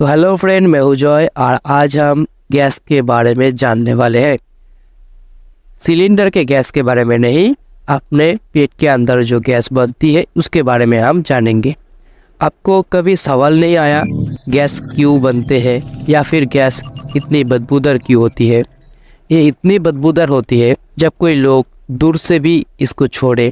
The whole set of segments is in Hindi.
तो हेलो फ्रेंड, मैं हूं जॉय और आज हम गैस के बारे में जानने वाले हैं। सिलेंडर के गैस के बारे में नहीं, अपने पेट के अंदर जो गैस बनती है उसके बारे में हम जानेंगे। आपको कभी सवाल नहीं आया गैस क्यों बनते हैं या फिर गैस इतनी बदबूदार क्यों होती है? ये इतनी बदबूदार होती है जब कोई लोग दूर से भी इसको छोड़े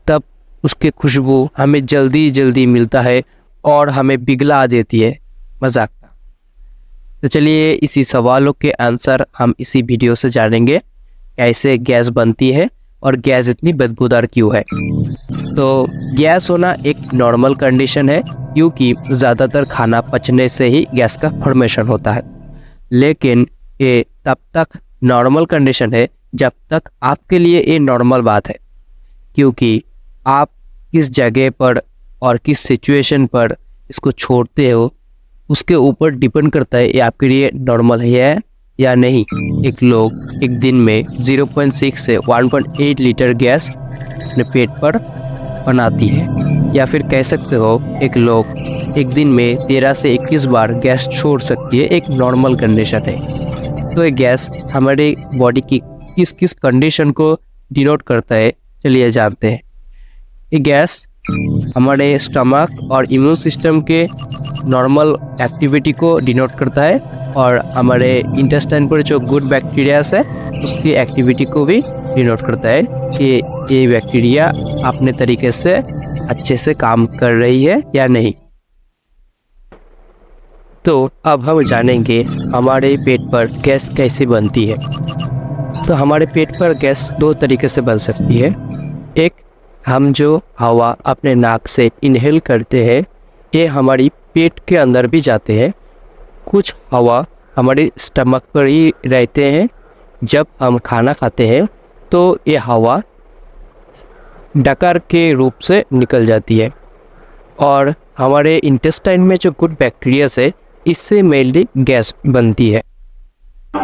तब उसकी खुशबू हमें जल्दी जल्दी मिलता है और हमें पिघला देती है। मजाक था। तो चलिए इसी सवालों के आंसर हम इसी वीडियो से जानेंगे, कैसे गैस बनती है और गैस इतनी बदबूदार क्यों है। तो गैस होना एक नॉर्मल कंडीशन है क्योंकि ज़्यादातर खाना पचने से ही गैस का फॉर्मेशन होता है। लेकिन ये तब तक नॉर्मल कंडीशन है जब तक आपके लिए ये नॉर्मल बात है, क्योंकि आप किस जगह पर और किस सिचुएशन पर इसको छोड़ते हो उसके ऊपर डिपेंड करता है ये आपके लिए नॉर्मल है या नहीं। एक लोग एक दिन में 0.6 से 1.8 लीटर गैस अपने पेट पर बनाती है, या फिर कह सकते हो एक लोग एक दिन में 13 से 21 बार गैस छोड़ सकती है, एक नॉर्मल कंडीशन है। तो ये गैस हमारे बॉडी की किस किस कंडीशन को डिनोट करता है, चलिए जानते हैं। ये गैस हमारे स्टमक और इम्यून सिस्टम के नॉर्मल एक्टिविटी को डिनोट करता है और हमारे इंटेस्टाइन पर जो गुड बैक्टीरियाज है उसकी एक्टिविटी को भी डिनोट करता है कि ये बैक्टीरिया अपने तरीके से अच्छे से काम कर रही है या नहीं। तो अब हम जानेंगे हमारे पेट पर गैस कैसे बनती है। तो हमारे पेट पर गैस दो तरीके से बन सकती है। एक, हम जो हवा अपने नाक से इनहेल करते हैं ये हमारी पेट के अंदर भी जाते हैं। कुछ हवा हमारे स्टमक पर ही रहते हैं। जब हम खाना खाते हैं तो ये हवा डकार के रूप से निकल जाती है और हमारे इंटेस्टाइन में जो गुड बैक्टीरियाज है इससे मेनली गैस बनती है।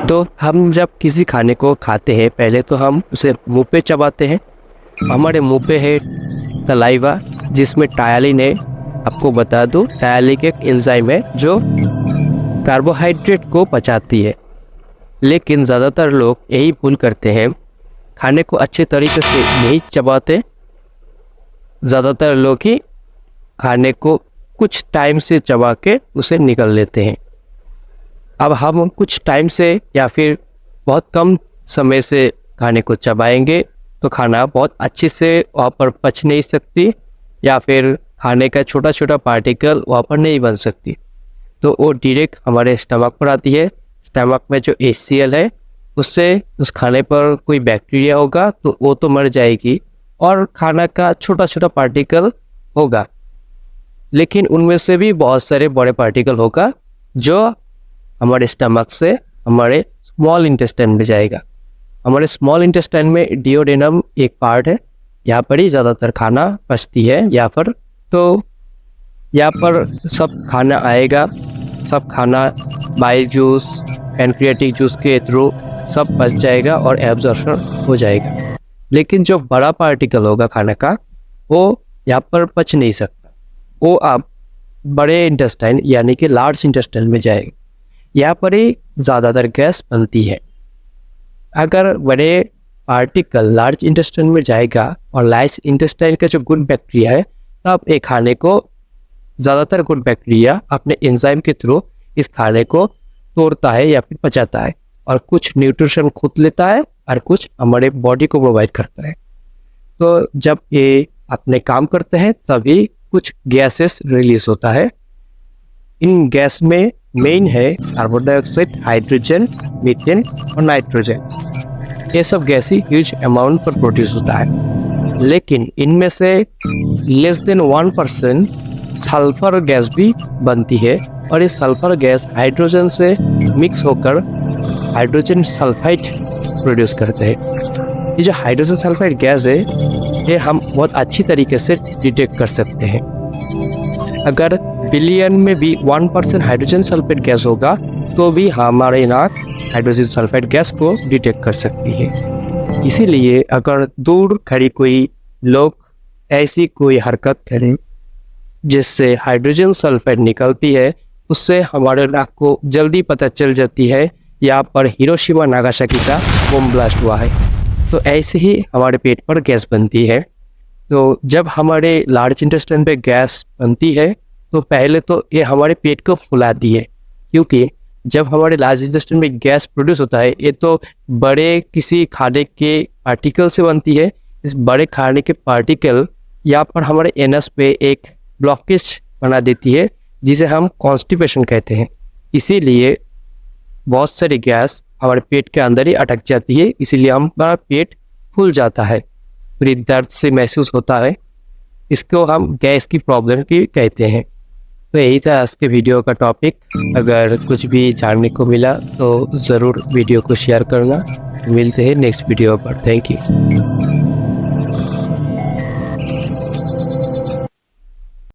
तो हम जब किसी खाने को खाते हैं पहले तो हम उसे मुंह पे चबाते हैं। हमारे मुंह पे है सलाइवा जिसमें टायलिन है। आपको बता दूं, टायलिन एक एंजाइम है जो कार्बोहाइड्रेट को पचाती है। लेकिन ज़्यादातर लोग यही भूल करते हैं, खाने को अच्छे तरीके से नहीं चबाते। ज़्यादातर लोग ही खाने को कुछ टाइम से चबा के उसे निकल लेते हैं। अब हम कुछ टाइम से या फिर बहुत कम समय से खाने को चबाएंगे तो खाना बहुत अच्छे से वहाँ पर पच नहीं सकती, या फिर खाने का छोटा छोटा पार्टिकल वहाँ पर नहीं बन सकती। तो वो डायरेक्ट हमारे स्टमक पर आती है। स्टमक में जो HCl है उससे उस खाने पर कोई बैक्टीरिया होगा तो वो तो मर जाएगी और खाना का छोटा छोटा पार्टिकल होगा। लेकिन उनमें से भी बहुत सारे बड़े पार्टिकल होगा जो हमारे स्टमक से हमारे स्मॉल इंटेस्टाइन में जाएगा। हमारे स्मॉल इंटेस्टाइन में डिओडेनम एक पार्ट है, यहाँ पर ही ज़्यादातर खाना पचती है। यहाँ पर सब खाना आएगा, सब खाना बाइल जूस, पैनक्रियाटिक जूस के थ्रू सब पच जाएगा और एब्जॉर्प्शन हो जाएगा। लेकिन जो बड़ा पार्टिकल होगा खाने का वो यहाँ पर पच नहीं सकता, वो आप बड़े इंटेस्टाइन यानी कि लार्ज इंटेस्टाइन में जाएगा। यहाँ पर ही ज़्यादातर गैस बनती है। अगर बड़े पार्टिकल लार्ज इंटेस्टाइन में जाएगा और लार्ज इंटेस्टाइन का जो गुड बैक्टीरिया है तब एक खाने को ज़्यादातर गुड बैक्टीरिया अपने एंजाइम के थ्रू इस खाने को तोड़ता है या फिर पचाता है और कुछ न्यूट्रिशन खुद लेता है और कुछ हमारे बॉडी को प्रोवाइड करता है। तो जब ये अपने काम करते हैं तभी कुछ गैसेस रिलीज होता है। इन गैस में मेन है कार्बन डाइऑक्साइड, हाइड्रोजन, मीथेन और नाइट्रोजन। ये सब गैस ही ह्यूज अमाउंट पर प्रोड्यूस होता है। लेकिन इनमें से लेस देन 1% सल्फर गैस भी बनती है और ये सल्फर गैस हाइड्रोजन से मिक्स होकर हाइड्रोजन सल्फाइड प्रोड्यूस करते हैं। ये जो हाइड्रोजन सल्फाइड गैस है ये हम बहुत अच्छी तरीके से डिटेक्ट कर सकते हैं। अगर बिलियन में भी 1% हाइड्रोजन सल्फाइड गैस होगा तो भी हमारे नाक हाइड्रोजन सल्फाइड गैस को डिटेक्ट कर सकती है। इसीलिए अगर दूर खड़ी कोई लोग ऐसी कोई हरकत करें जिससे हाइड्रोजन सल्फाइड निकलती है उससे हमारे नाक को जल्दी पता चल जाती है यहाँ पर हिरोशिमा नागासाकी का बम ब्लास्ट हुआ है। तो ऐसे ही हमारे पेट पर गैस बनती है। तो जब हमारे लार्ज इंटेस्टाइन पे गैस बनती है तो पहले तो ये हमारे पेट को फुलाती है, क्योंकि जब हमारे लार्ज इंटेस्टाइन में गैस प्रोड्यूस होता है ये तो बड़े किसी खाने के पार्टिकल से बनती है। इस बड़े खाने के पार्टिकल यहाँ पर हमारे एनस पे एक ब्लॉकेज बना देती है जिसे हम कॉन्स्टिपेशन कहते हैं। इसीलिए बहुत सारी गैस हमारे पेट के अंदर ही अटक जाती है, इसीलिए हमारा पेट फूल जाता है, पूरी दर्द से महसूस होता है। इसको हम गैस की प्रॉब्लम भी कहते हैं। तो यही था आज के वीडियो का टॉपिक। अगर कुछ भी जानने को मिला तो ज़रूर वीडियो को शेयर करना। मिलते हैं नेक्स्ट वीडियो पर। Thank you.